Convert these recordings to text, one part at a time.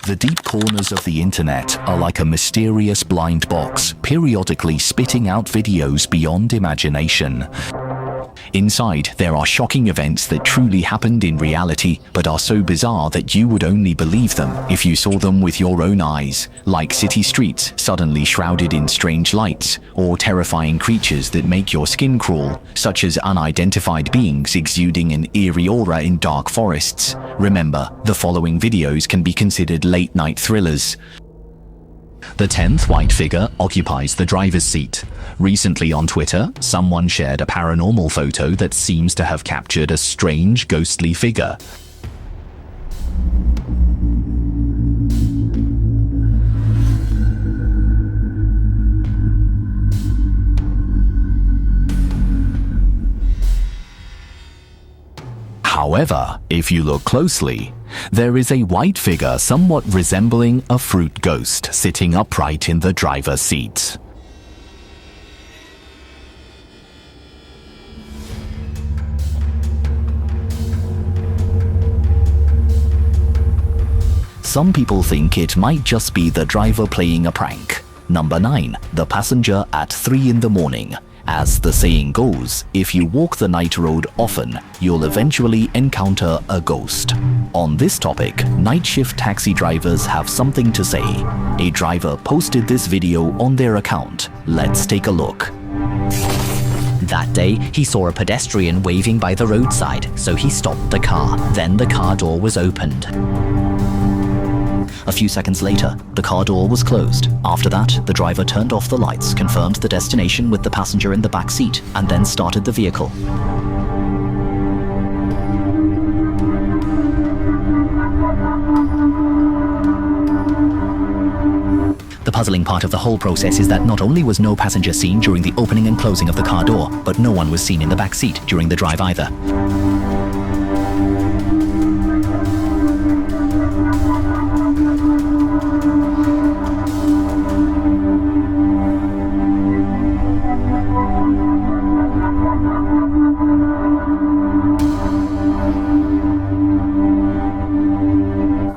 The deep corners of the internet are like a mysterious blind box, periodically spitting out videos beyond imagination. Inside, there are shocking events that truly happened in reality, but are so bizarre that you would only believe them if you saw them with your own eyes, like city streets suddenly shrouded in strange lights, or terrifying creatures that make your skin crawl, such as unidentified beings exuding an eerie aura in dark forests. Remember, the following videos can be considered late-night thrillers. The 10th white figure occupies the driver's seat. Recently on Twitter, someone shared a paranormal photo that seems to have captured a strange, ghostly figure. However, if you look closely, there is a white figure somewhat resembling a fruit ghost sitting upright in the driver's seat. Some people think it might just be the driver playing a prank. Number 9. The passenger at 3 in the morning. As the saying goes, if you walk the night road often, you'll eventually encounter a ghost. On this topic, night shift taxi drivers have something to say. A driver posted this video on their account. Let's take a look. That day, he saw a pedestrian waving by the roadside, so he stopped the car. Then the car door was opened. A few seconds later, the car door was closed. After that, the driver turned off the lights, confirmed the destination with the passenger in the back seat, and then started the vehicle. The puzzling part of the whole process is that not only was no passenger seen during the opening and closing of the car door, but no one was seen in the back seat during the drive either.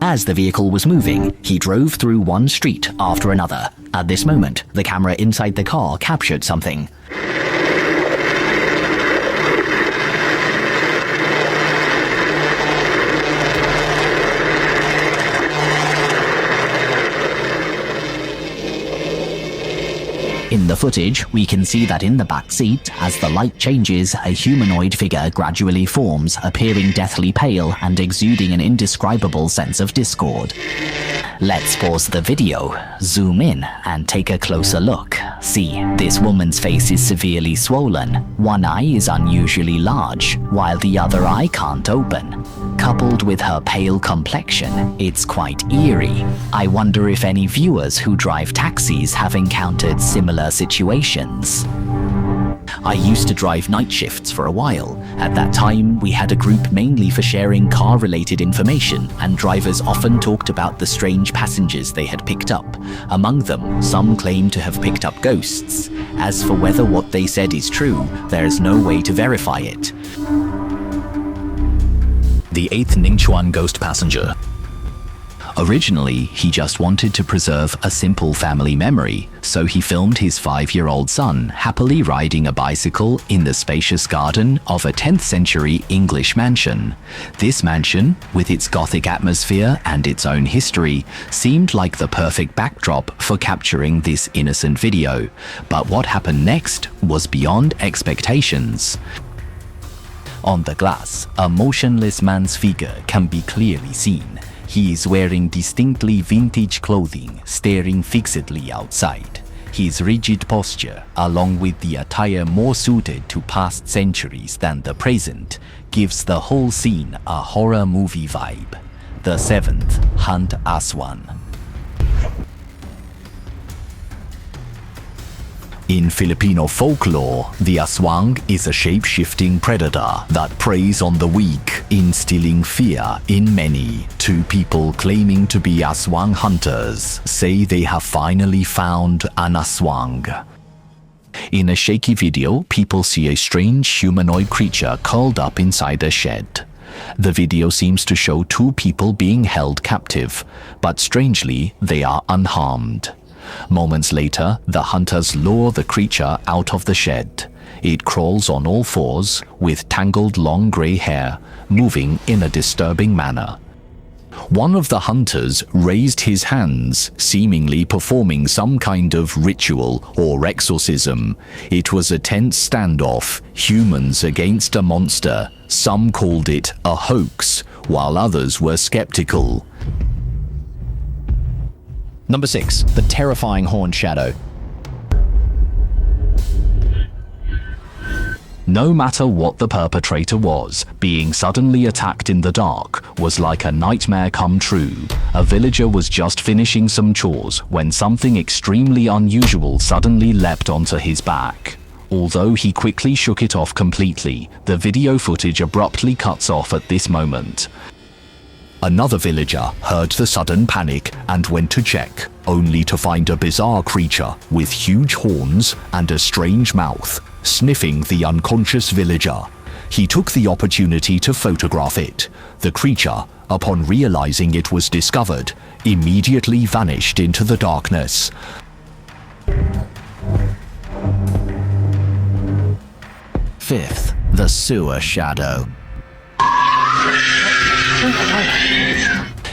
As the vehicle was moving, he drove through one street after another. At this moment, the camera inside the car captured something. In the footage, we can see that in the back seat, as the light changes, a humanoid figure gradually forms, appearing deathly pale and exuding an indescribable sense of discord. Let's pause the video, zoom in, and take a closer look. See, this woman's face is severely swollen. One eye is unusually large, while the other eye can't open. Coupled with her pale complexion, it's quite eerie. I wonder if any viewers who drive taxis have encountered similar situations. I used to drive night shifts for a while. At that time, we had a group mainly for sharing car-related information, and drivers often talked about the strange passengers they had picked up. Among them, some claim to have picked up ghosts. As for whether what they said is true, there is no way to verify it. The 8th Ningchuan ghost passenger. Originally, he just wanted to preserve a simple family memory, so he filmed his 5-year-old son happily riding a bicycle in the spacious garden of a 10th century English mansion. This mansion, with its Gothic atmosphere and its own history, seemed like the perfect backdrop for capturing this innocent video. But what happened next was beyond expectations. On the glass, a motionless man's figure can be clearly seen. He is wearing distinctly vintage clothing, staring fixedly outside. His rigid posture, along with the attire more suited to past centuries than the present, gives the whole scene a horror movie vibe. The 7th, Hunt Aswan. In Filipino folklore, the aswang is a shape-shifting predator that preys on the weak, instilling fear in many. 2 people claiming to be aswang hunters say they have finally found an aswang. In a shaky video, people see a strange humanoid creature curled up inside a shed. The video seems to show two people being held captive, but strangely, they are unharmed. Moments later, the hunters lure the creature out of the shed. It crawls on all fours, with tangled long grey hair, moving in a disturbing manner. One of the hunters raised his hands, seemingly performing some kind of ritual or exorcism. It was a tense standoff, humans against a monster. Some called it a hoax, while others were skeptical. Number 6. The terrifying horned shadow. No matter what the perpetrator was, being suddenly attacked in the dark was like a nightmare come true. A villager was just finishing some chores when something extremely unusual suddenly leapt onto his back. Although he quickly shook it off completely, the video footage abruptly cuts off at this moment. Another villager heard the sudden panic and went to check, only to find a bizarre creature with huge horns and a strange mouth, sniffing the unconscious villager. He took the opportunity to photograph it. The creature, upon realizing it was discovered, immediately vanished into the darkness. Fifth, the sewer shadow.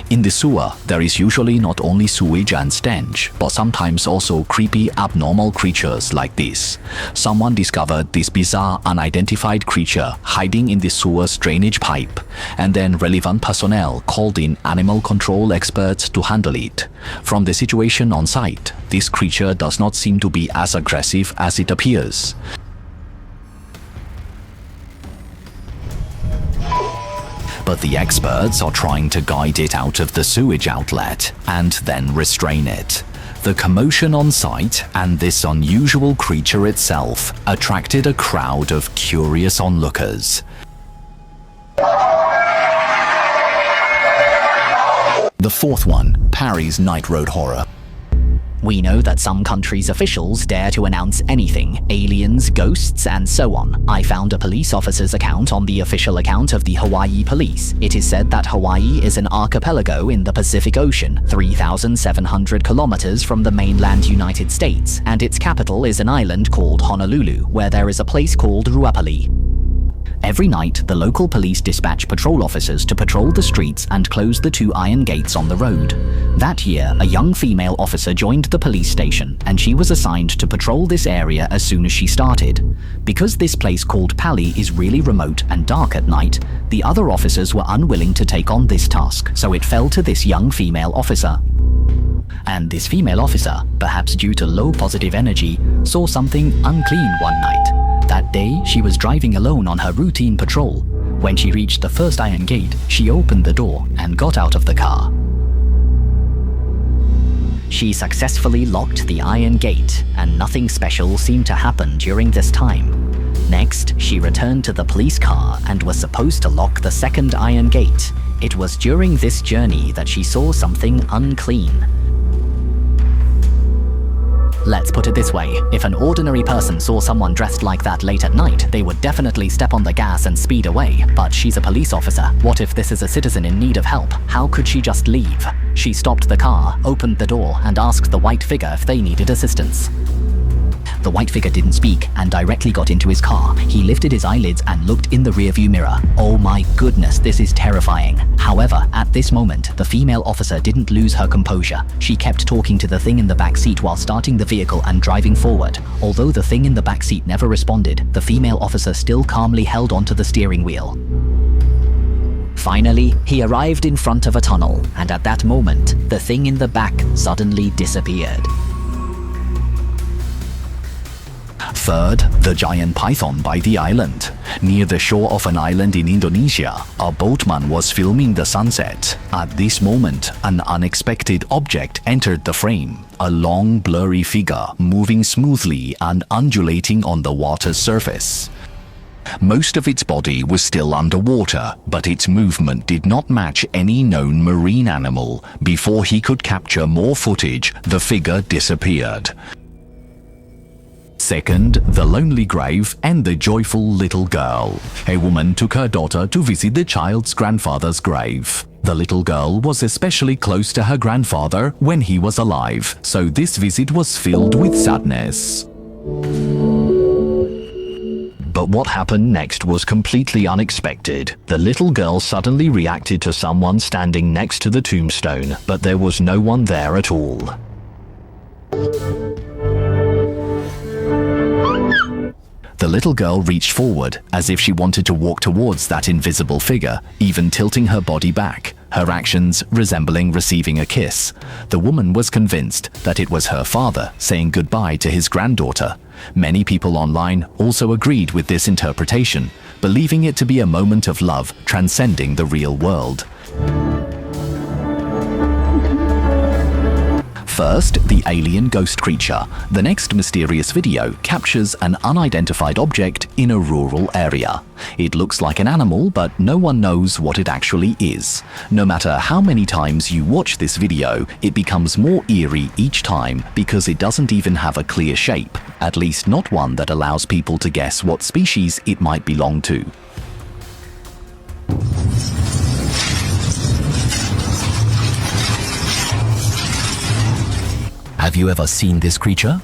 In the sewer, there is usually not only sewage and stench, but sometimes also creepy, abnormal creatures like this. Someone discovered this bizarre, unidentified creature hiding in the sewer's drainage pipe, and then relevant personnel called in animal control experts to handle it. From the situation on site, this creature does not seem to be as aggressive as it appears. But the experts are trying to guide it out of the sewage outlet and then restrain it. The commotion on site and this unusual creature itself attracted a crowd of curious onlookers. The fourth one, Paris Night Road Horror. We know that some countries' officials dare to announce anything, aliens, ghosts, and so on. I found a police officer's account on the official account of the Hawaii police. It is said that Hawaii is an archipelago in the Pacific Ocean, 3,700 kilometers from the mainland United States, and its capital is an island called Honolulu, where there is a place called Ruapali. Every night, the local police dispatch patrol officers to patrol the streets and close the 2 iron gates on the road. That year, a young female officer joined the police station, and she was assigned to patrol this area as soon as she started. Because this place called Pali is really remote and dark at night, the other officers were unwilling to take on this task, so it fell to this young female officer. And this female officer, perhaps due to low positive energy, saw something unclean one night. That day, she was driving alone on her routine patrol. When she reached the first iron gate, she opened the door and got out of the car. She successfully locked the iron gate, and nothing special seemed to happen during this time. Next, she returned to the police car and was supposed to lock the second iron gate. It was during this journey that she saw something unclean. Let's put it this way, if an ordinary person saw someone dressed like that late at night, they would definitely step on the gas and speed away. But she's a police officer. What if this is a citizen in need of help? How could she just leave? She stopped the car, opened the door, and asked the white figure if they needed assistance. The white figure didn't speak and directly got into his car. He lifted his eyelids and looked in the rearview mirror. Oh my goodness, this is terrifying. However, at this moment, the female officer didn't lose her composure. She kept talking to the thing in the back seat while starting the vehicle and driving forward. Although the thing in the back seat never responded, the female officer still calmly held onto the steering wheel. Finally, he arrived in front of a tunnel, and at that moment, the thing in the back suddenly disappeared. Third, the giant python by the island. Near the shore of an island in Indonesia, a boatman was filming the sunset. At this moment, an unexpected object entered the frame. A long, blurry figure moving smoothly and undulating on the water's surface. Most of its body was still underwater, but its movement did not match any known marine animal. Before he could capture more footage, the figure disappeared. Second, the lonely grave and the joyful little girl. A woman took her daughter to visit the child's grandfather's grave. The little girl was especially close to her grandfather when he was alive, so this visit was filled with sadness. But what happened next was completely unexpected. The little girl suddenly reacted to someone standing next to the tombstone, but there was no one there at all. The little girl reached forward, as if she wanted to walk towards that invisible figure, even tilting her body back, her actions resembling receiving a kiss. The woman was convinced that it was her father saying goodbye to his granddaughter. Many people online also agreed with this interpretation, believing it to be a moment of love transcending the real world. First, the alien ghost creature. The next mysterious video captures an unidentified object in a rural area. It looks like an animal, but no one knows what it actually is. No matter how many times you watch this video, it becomes more eerie each time because it doesn't even have a clear shape, at least not one that allows people to guess what species it might belong to. Have you ever seen this creature?